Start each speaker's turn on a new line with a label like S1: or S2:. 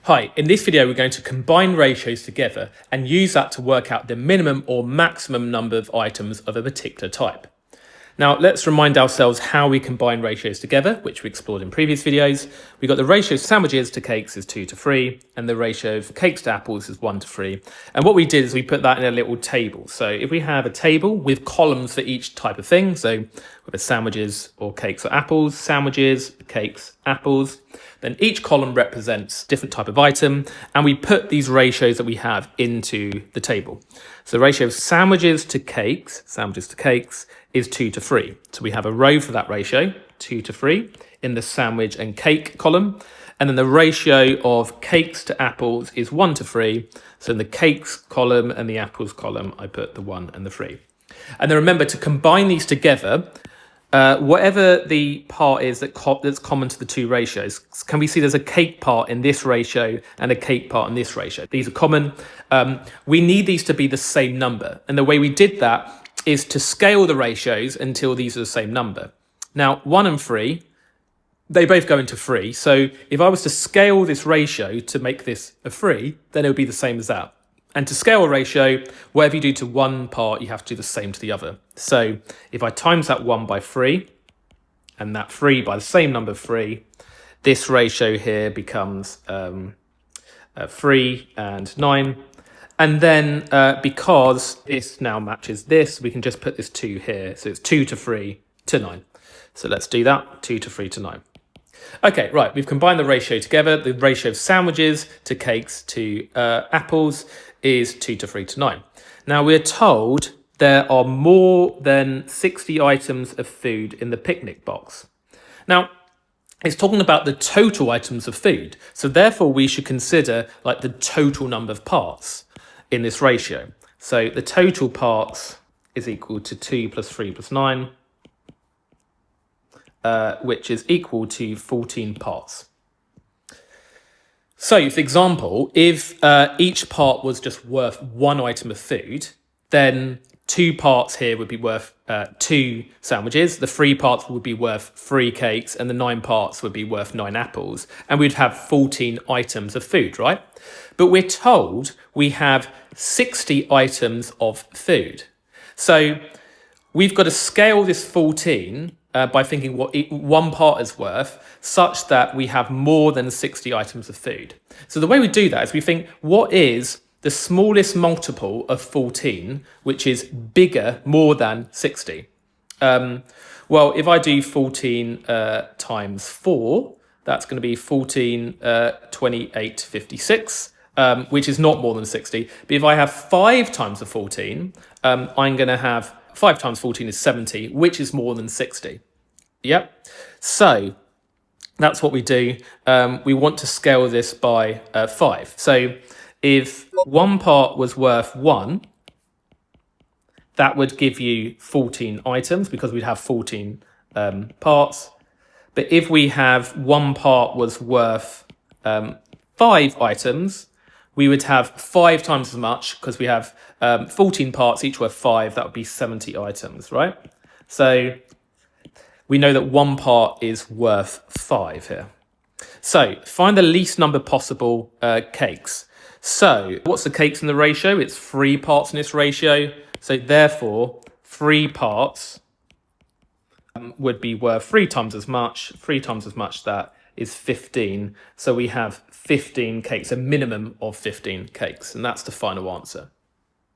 S1: Hi, in this video we're going to combine ratios together and use that to work out the minimum or maximum number of items of a particular type. Now let's remind ourselves how we combine ratios together, which we explored in previous videos. We got the ratio of sandwiches to cakes is 2 to 3, and the ratio of cakes to apples is 1 to 3. And what we did is we put that in a little table. So if we have a table with columns for each type of thing, so whether sandwiches or cakes or apples, sandwiches, cakes, apples, then each column represents a different type of item, and we put these ratios that we have into the table. So the ratio of sandwiches to cakes is 2 to 3. So we have a row for that ratio, 2 to 3, in the sandwich and cake column. And then the ratio of cakes to apples is 1 to 3. So in the cakes column and the apples column, I put the 1 and the 3. And then remember to combine these together, whatever the part is that's common to the two ratios, can we see there's a cake part in this ratio and a cake part in this ratio? These are common. We need these to be the same number. And the way we did that is to scale the ratios until these are the same number. Now, 1 and 3, they both go into 3. So if I was to scale this ratio to make this a 3, then it would be the same as that. And to scale a ratio, whatever you do to one part, you have to do the same to the other. So if I times that 1 by 3, and that 3 by the same number 3, this ratio here becomes 3 and 9. And then because this now matches this, we can just put this 2 here. So it's 2 to 3 to 9. So let's do that, 2 to 3 to 9. Okay, right, we've combined the ratio together. The ratio of sandwiches to cakes to apples is 2 to 3 to 9. Now we're told there are more than 60 items of food in the picnic box. Now, it's talking about the total items of food. So therefore we should consider like the total number of parts in this ratio. So the total parts is equal to 2 plus 3 plus 9, which is equal to 14 parts. So, for example, if each part was just worth 1 item of food, then 2 parts here would be worth 2 sandwiches, the 3 parts would be worth 3 cakes, and the 9 parts would be worth 9 apples, and we'd have 14 items of food, right? But we're told we have 60 items of food. So we've got to scale this 14 by thinking what one part is worth, such that we have more than 60 items of food. So the way we do that is we think, what is the smallest multiple of 14, which is bigger, more than 60? Well, if I do 14 times 4, that's going to be 14, 28, 56, which is not more than 60. But if I have 5 times the 14, I'm going to have 5 times 14 is 70, which is more than 60. Yep. So that's what we do. We want to scale this by 5. So if one part was worth 1, that would give you 14 items because we'd have 14 parts. But if we have one part was worth 5 items, we would have 5 times as much because we have 14 parts, each worth 5. That would be 70 items, right? So we know that one part is worth 5 here. So find the least number possible cakes. So what's the cakes in the ratio? It's 3 parts in this ratio. So therefore, 3 parts would be worth 3 times as much. 3 times as much, that is 15. So we have 15 cakes, a minimum of 15 cakes. And that's the final answer.